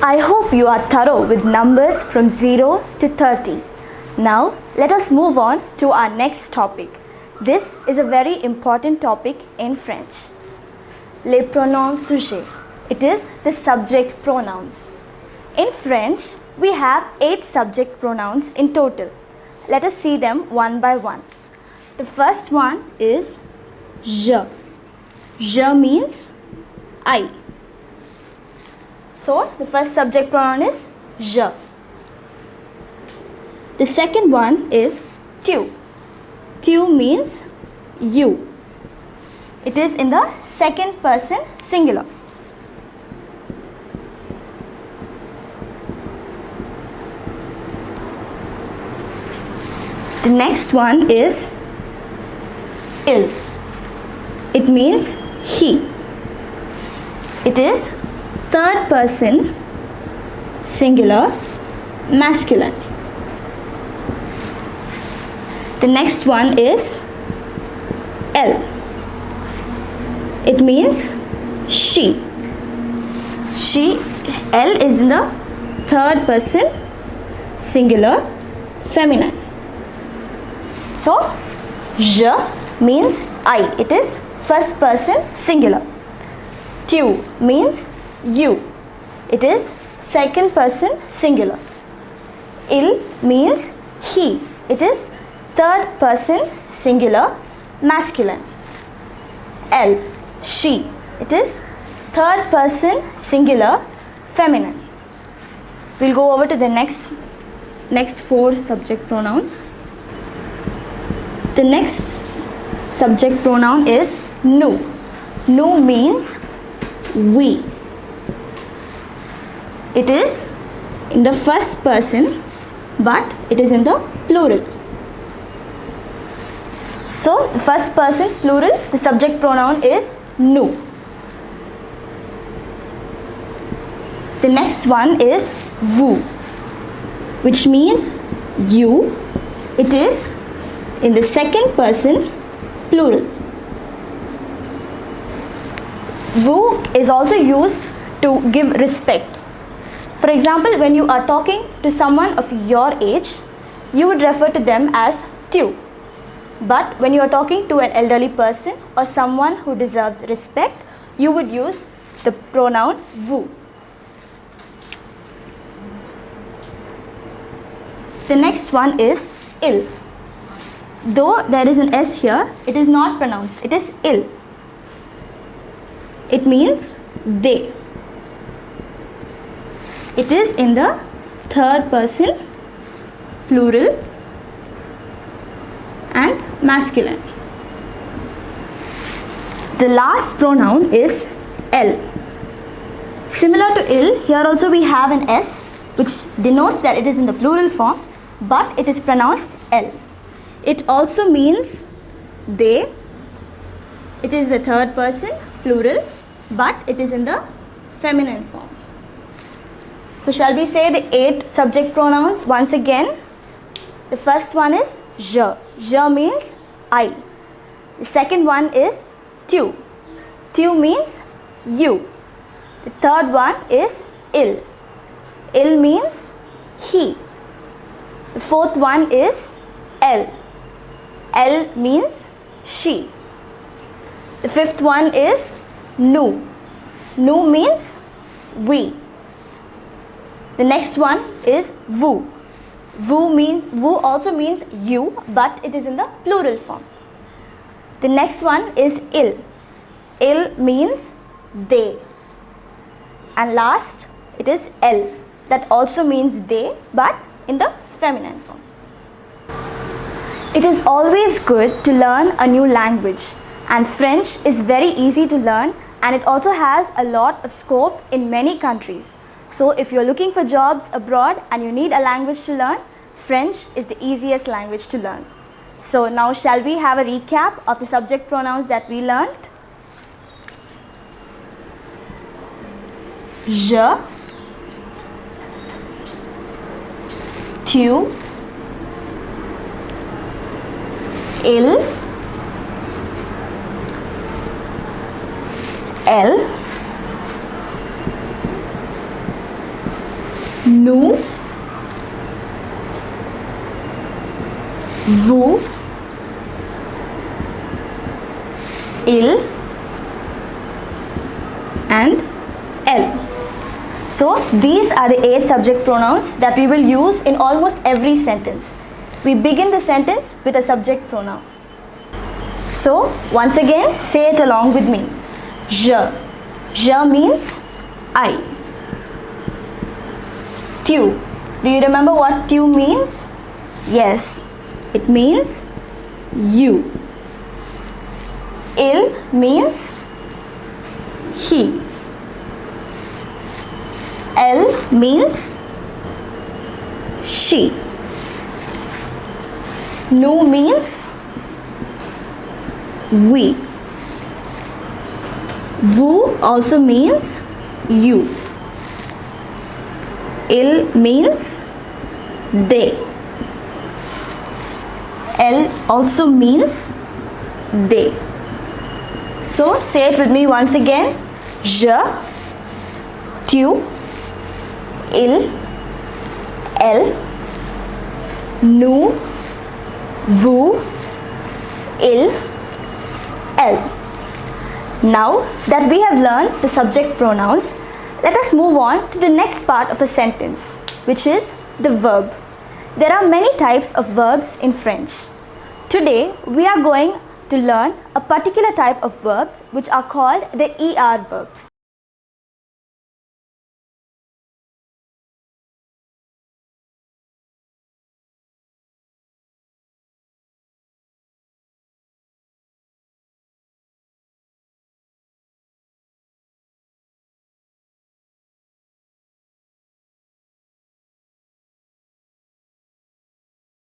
I hope you are thorough with numbers from 0 to 30. Now, let us move on to our next topic. This is a very important topic in French. Les pronoms sujets. It is the subject pronouns. In French, we have 8 subject pronouns in total. Let us see them one by one. The first one is je. Je means I. So, the first subject pronoun is je. The second one is tu. Tu means you. It is in the second person singular. The next one is il. It means he. It is third person singular masculine. The next one is elle. It means she. Elle is in the third person singular feminine. So, je means I. It is first person singular. Tu means you. It is second person singular. Il means he. It is third person singular masculine. Elle, she. It is third person singular feminine. We'll go over to the next 4 subject pronouns. The next subject pronoun is nous. Nous means we. It is in the first person, but it is in the plural. So, the first person plural, the subject pronoun is nous. The next one is vous, which means you. It is in the second person plural. Vous is also used to give respect. For example, when you are talking to someone of your age, you would refer to them as tu. But when you are talking to an elderly person or someone who deserves respect, you would use the pronoun vous. The next one is il. Though there is an S here, it is not pronounced. It is il. It means they. It is in the third person plural and masculine. The last pronoun is elle. Similar to il, here also we have an S which denotes that it is in the plural form, but it is pronounced elle. It also means they. It is the third person plural, but it is in the feminine form. So shall we say the 8 subject pronouns once again? The first one is je. Je means I. The second one is tu. Tu means you. The third one is il. Il means he. The fourth one is elle. Elle means she. The fifth one is nous. Nous means we. The next one is vous. Vous also means you, but it is in the plural form. The next one is il. Il means they. And last, it is elle. That also means they, but in the feminine form. It is always good to learn a new language, and French is very easy to learn, and it also has a lot of scope in many countries. So if you are looking for jobs abroad and you need a language to learn, French is the easiest language to learn. So now shall we have a recap of the subject pronouns that we learned? Je, tu, il, elle, nous, vous, il, and elle. So these are the 8 subject pronouns that we will use in almost every sentence. We begin the sentence with a subject pronoun. So once again, say it along with me. Je. Je means I. Tu. Do you remember what tu means? Yes, it means you. Il means he. Elle means she. Nous means we. Vous also means you. Il means they. Elle also means they. So say it with me once again. Je, tu, il, elle, nous, vous, il, elle. Now that we have learned the subject pronouns, let us move on to the next part of a sentence, which is the verb. There are many types of verbs in French. Today we are going to learn a particular type of verbs which are called the ER verbs.